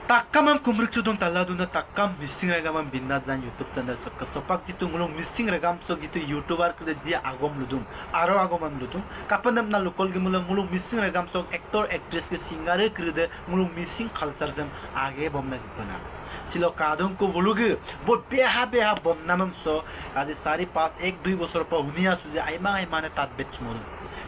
Takkamam kumruk chudong taladuna takkam missing regamam binnazan YouTube channel so kasopak jitu ngulung missing regam so jitu YouTuber kude ji agom ludum aro agomam ludum kapanam na lokal gimulung ngulung missing regam so actor actress ke singer kude ngulung missing culture jam age bomna gipana silo kadung ko buluge bot beha beha bomnamam so aji sari pas 1-2 বছর পর হুনিয়া সুজে আইমা আইমানে তাত বেচমুল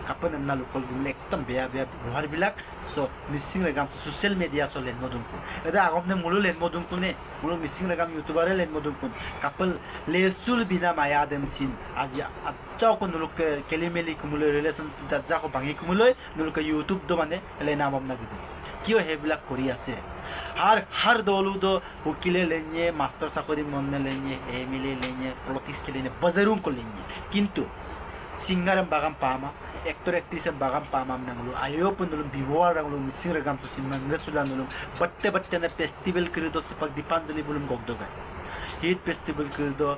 kapan na lokal gimle ekdom beya beya buhar bilak so missing regam so social media so len modun ko eda agom ne mulu len modun ko ne mulu missing regam youtuber len modun ko kapal lesul bina maya dem sin aji achao ko nuluk kelimeli kumulo relation ta ja ko bangi kumulo nuluk youtube do mane le namam na gidu কিয় হেবিলাক কৰি আছে har doludo hukile lenye master sakori monne lenye emile lenye politics lenye bazarun ko lenye kintu singer bagam pama actor actress bagam pama nanglu ayo pun dulu biwar nanglu missing regam so sin manga sulan dulu batte na festival krido sepak dipanjali bulum gogdoga hit festival krido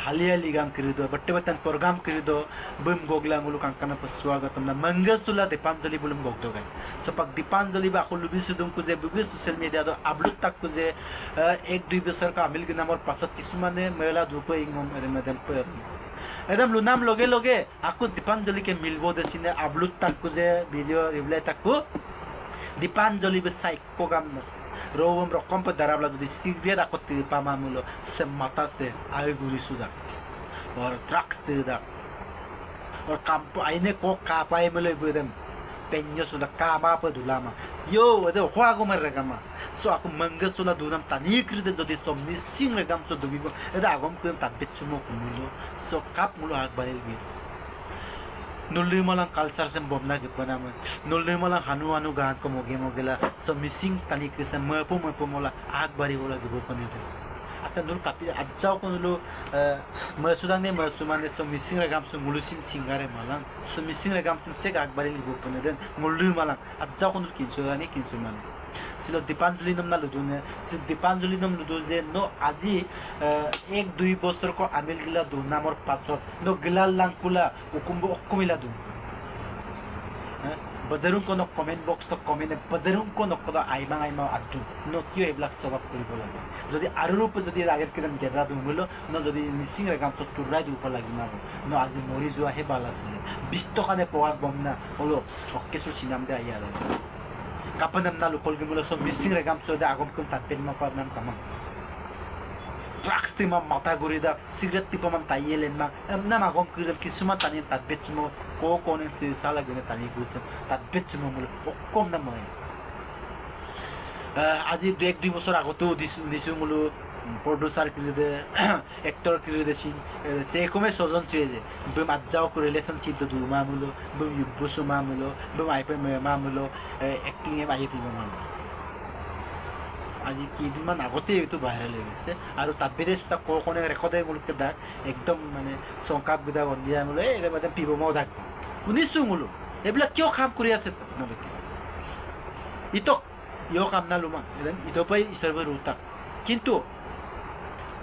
haliali gam krido batte program krido bum gogla ngulu kankana paswagatam na manga sula dipanjali bulum gogdoga sepak dipanjali ba khulu bisudum ku je bubi social media do upload tak ku je 1-2 বছর ka amil ginamor pasot kisumane mela dhupo ingom eremadem एकदम लुनाम लगे लगे आपको दीपांजलि के मिलबो देसिने upload तक को जे video reply तक को दीपांजलि बे साइक को काम न रोवम रकम पे दराबला दुदी सिगरेट आकोती पामामुलो से माता से आए गुरी सुदा और ट्रक्स दे दा और काम आइने को कापाए मले बदम penyo sudah kama apa dulama yo ada huago meragama so aku mangga sudah dunam tani kride jadi so missing regam so dubibo ada agom krem tabet chumo kumulo so kap mulo hak baril bi nulli malang culture sem bomna ke panama nulli malang hanu gahan ko mogela so missing tani ke sem mapo mola hak bari bola ke panete asa nul kapi ajau ko nulu masudang ne masumane so missing regam so mulusin singare malang so missing regam sem se gak bari libo paneden mullu malang ajau ko nul kinsurani kinsurmane silo dipanjali nom na ludune silo dipanjali nom ludu je no aji 1-2 বছর ko amil gila du namor pasot no gilal langkula ukumbo okkumila du bazarun ko no comment box to comment bazarun ko no kodo aima atu no kyo eblak sabab koribo lage jodi arur upo jodi ager kidan gerra dumilo no jodi missing regam so turai du upor lagi na no aji mori jua he bala sile 20 টাকা ne poa bomna holo okkesul sinam de ayala kapanam na lokol gimulo so missing regam so de agom kun tapen ma parnam kamam drugs tima mata gurida cigarette tipo mam tayelen ma na magom kirdam kisuma tani tatbetmo ko ne se sala gene tani gutem tatbetmo mulo okkom na moy আজি 1-2 বছর আগতেও দিছু মুলো producer কিলে actor কিলে দেছি সে কমে সজন চুয়ে যে বম আজাও কো রিলেশনশিপ দু মামুলো বম ইবসু মামুলো বম আইপে মামুলো অ্যাক্টিং এ আইপি মামুলো আজি কেইদিনমান আগতে এইটো ভাইৰেল হৈ গৈছে আৰু তাবিৰে সুতা কোনে ৰেকৰ্ডে মুলকে দা একদম মানে সংকাপ গদা বন্দিয়া মুলো এৰে মানে পিব মো দাক শুনিছো মুলো এইবিলাক কিয় কাম কৰি আছে আপোনালোকে ইটো yo kamna luma dan ito pa iserve ruta kintu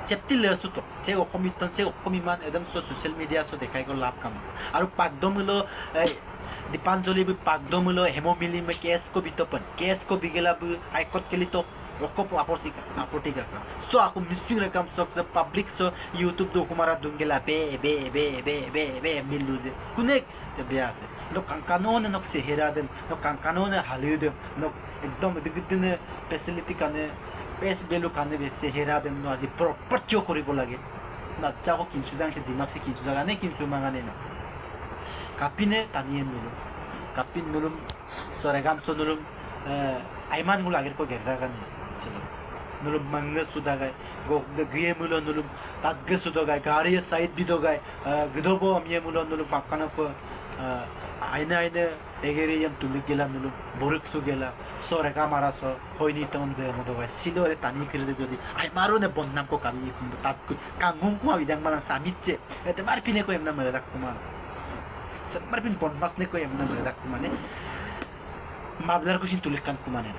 septi lesu to sego komiton sego komiman edam so social media so dekai ko lab kam aru pagdomulo dipanjali bi pagdomulo hemomili me kes ko bitopan kes ko bigela bu aikot kelito okop aportika so aku missing rekam so public so youtube do kumara dungela be milu de kunek te biase no kanone nok se heraden no kanone halidem no एकदम दिगदिने facility काने pace value काने बेसे हेरादेम no आजि proper क्यों करिबो लागे ना चाको किंचु दांसे दिमाग से किंचु लागाने किंचु मागाने ना कापिने तानियन नुलु कापिन नुलुम सोरेगाम सो नुलुम आइमान मुल आगेर को गेरदा गाने सिलो नुलुम मंगे सुदागाय गो गिये मुलो नुलुम तागगे सुदागाय गारिय साइड बिदोगाय गदोबो अमिये मुलो नुलुम पाकाना को आइने एगेरे यम तुलिक गेला नुलु बोरुक सु गेला सोरेगा मारासो होइनी तम जे मदोगा सिलोरे तानी किरदे जदि आइ मारो ने बन्नाम को काबि कुंदो तात कांगुम कुमा बिदां माना सामिचे एते मार पिने को एमना मरदा कुमा समर पिन बन्मास ने को एमना मरदा कुमा ने माबलार को सिन तुलिक कान कुमा ने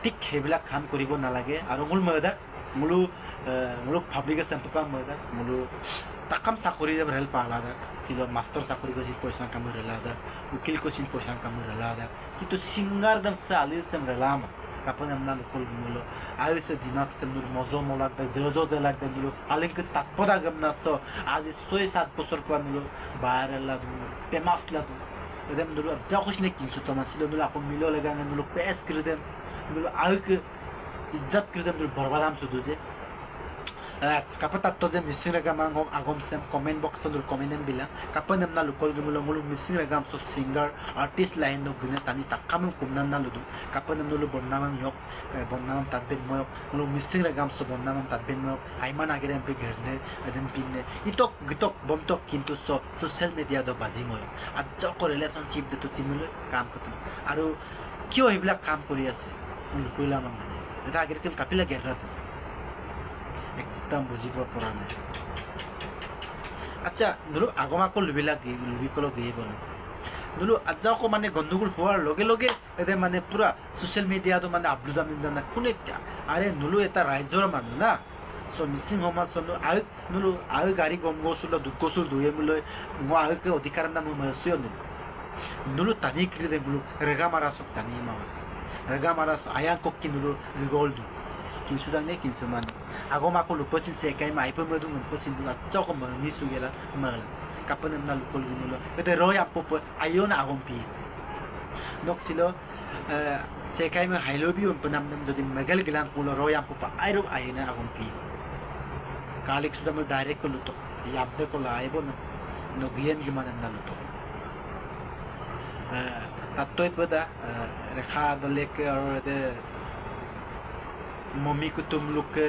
ठीक हेबला काम करिबो ना लागे आरो मुल मरदा मुलु पाब्लिक सेम्पपा मरदा मुलु takam sakuri jab rel pala da silo master sakuri ko sit poisa kamera lada ukil ko sit poisa kamera lada kitu singar dam sali sem relama kapan namna lokol gumulo ayo se dimak se nur mozo molak da zozo zelak da nulo alin ke tatpoda gamna so aji 6-7 বছর পর nulo viral la du pemas la du edem nulo ja khosh ne kin suto masilo nulo akon milo lega nulo pes kirdem nulo ayo ke izzat kirdem nulo barbadam sudu je kapan tatto je missing regam agom sem comment box to nulo comment em bilang kapan namna lokol gumulo mulo missing regam so singer artist line no gune tani takam kumnan na ludu kapan nulo bonnamam yok bonnamam tatben moyok mulo missing regam so bonnamam tatben moyok aiman agere pe गर्ने edem pinne itok gitok bomtok kintu so social media do bazi moyok ajjo ko relationship de to timulo কাম করতে আৰু কিয় এইবিলা কাম কৰি আছে কইলা মানে এটা আগেৰ কেন কাপিলা গেৰা তো একদম বুঝিব পৰা নাই আচ্ছা ধরো আগমা কো লুবিলা লুবি কলো গিয়ে বল ধরো আজ্জা কো মানে গন্ডগোল হওয়ার লগে লগে এতে মানে পুরা সোশ্যাল মিডিয়া তো মানে আপলোড আমি না কোনে আরে নুলু এটা রাইজর মানু না সো মিসিং হমা সনো আই নুলু আই গাড়ি গম গোসুল দুকোসুল দুয়ে মিলয় মো আই কে অধিকার না মো মসিও নুলু তানি ক্রিদে নুলু রেগা মারা সব তানি মা রেগা মারা আয়া কোকি নুলু রিগোল্ড kinsudan ne kinsuman ago ma ko lupasin se kai mai pa ma du lupasin du cha ko ma mi su gela ma kapan na lupol ginulo ete roya pop ayon agom pi nok silo se kai ma hailobi un panam nam jodi megal gilang pulo roya pop airo ayena agom pi kalik sudah ma direct ko luto yabde ko laibo no gien gimana na luto tatoi pada rekha dolek or de mummy को तुम लोग के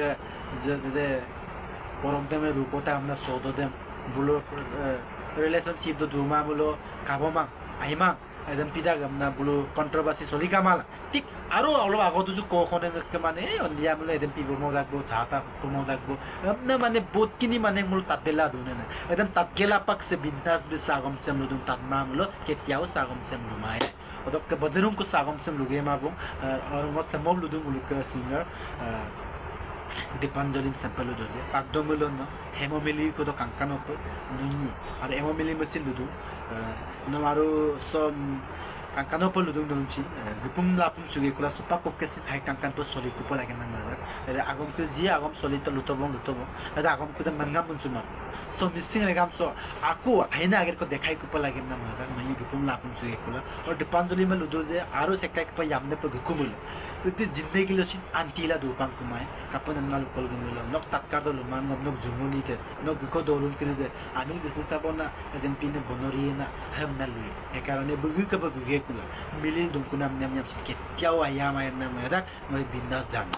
जे परमते में रूपोता हमना सोदो them Bulo relationship दो दुमा बुलो काबोमा आइमा एदम पिदा गमना Bulo controversy सली कामाल ठीक आरो अलग आगो दुजु को खने के माने अन्दिया मुले एदम पिबो मोदागबो छाता कुमो दागबो हमने माने बोत किनी माने मुल ताबेला दुने ना एदम ताकेला पक से बिंदास बे सागम से मुदुम ताबमा मुलो केतियाओ सागम से मुमाय odok ke badarung ko sagam sem luge mabung और mo semom ludung uluk singer dipanjolim sampelo doje pakdomelo no hemomili ko do kankano ko nuni ar hemomili mesin ludu no maru so kankano po ludung dolunchi gipum lapum suge kula supa kokkesin hai kankan po soli ko lage nan na agom ke ji agom soli to lutobong ada agom ko da mangam bunsuma so missing regam so aku aina ager ko dekhai ko lage nan na no gipum lapum suge kula और dipanjoli में लुदो जे आरो सेक्का के यामने पे गुकुमुल इति जिंदगी लसिन आंटीला दुपां कुमाय कापन नाल कोल गुमुल नक तक्कार दो लुमान नक जुमुनी ते नक गुको दोलुन किरि दे आमिल गुकु काबना एदन पिने बनरिना हम ना लुई ए कारणे बुगु के बुगे कुला मिलि दुकुनाम नाम नाम के त्याव आयाम आयाम नाम यदा मैं बिंदा जान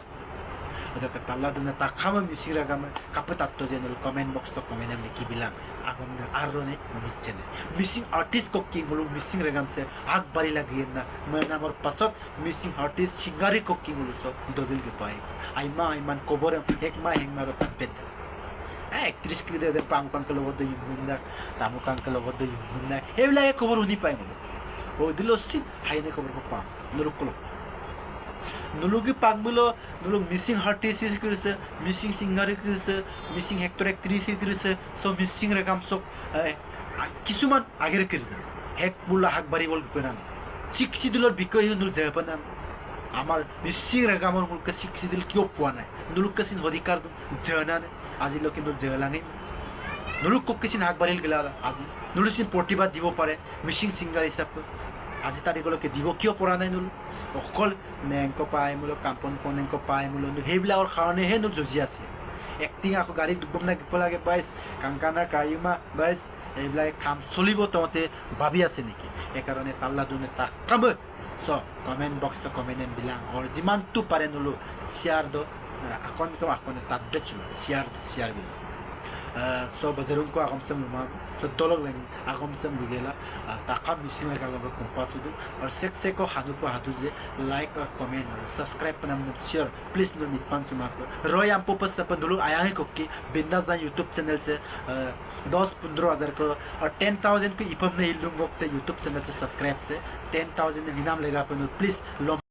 ada ketala duna takama misira gama kapatatto jenel comment box to comment am ki bilang agom na arone mischene missing artist ko ki bolu missing regam se ag bari lagi na mana mor pasot missing artist singari ko ki bolu so dobil ke pai aiman kobor ek ma ro tapet actress ki de pang ke logo de yunda tamu kan ke logo de yunda hebla ek kobor uni pai bolu o dilo sit haine kobor ko pa nurukolo নুলুগি পাকবুলো নুলুগ Mising artist করেছে Mising singer করেছে Mising actor actress করেছে so Mising রেকাম সব কিছুমান আগের করে হেক বুলা হাকবারি বল পেনান শিক্ষিতলৰ বিষয় নুল জেপানান আমাৰ মিসিং ৰেকামৰ মুলকে শিক্ষিতল কিয় পোৱা নাই নুলুক কাসিন অধিকার জানানে আজি লোক কিন্তু জেলাঙে নুলুক ককিসিন হাকবারিল গেলা আজি নুলুসিন প্ৰতিবাদ দিব পাৰে মিসিং সিঙ্গাৰ হিচাপে আজি তাৰিখলৈকে দিব কিয় পৰা নাই নুলু অকল নেংক পাই মুলো কাম্পন কনেংক পাই মুলো সেইবিলাকৰ কাৰণেহে নুল যুঁজি আছে এক্টিং আকৌ গাড়ীত ডুবম না দিব লাগে বাইছ কাংকানা কায়ুমা বাইছ এইবিলাক কাম চলিব তহঁতে ভাবি আছে নেকি সেইকাৰণে তাল্লা দুনে তাক কাম চ কমেণ্ট বক্স কমেণ্ট বিlang আৰু যিমানটো পাৰে নুলু শ্বেয়াৰ দ আকনে তাত বেচলো share বিlang so bazarung ko agam sem luma sa dolog lang agam sem lugela takam missing la kala kompas du और se ko hadu je like or comment or subscribe panam share please no mit pan suma ko royam popas sa pandulu ayang ko ki bindas na youtube channel se 10-15 को और 10,000 को ipam ne ilung से youtube channel से subscribe से 10,000 विनाम लेगा अपन please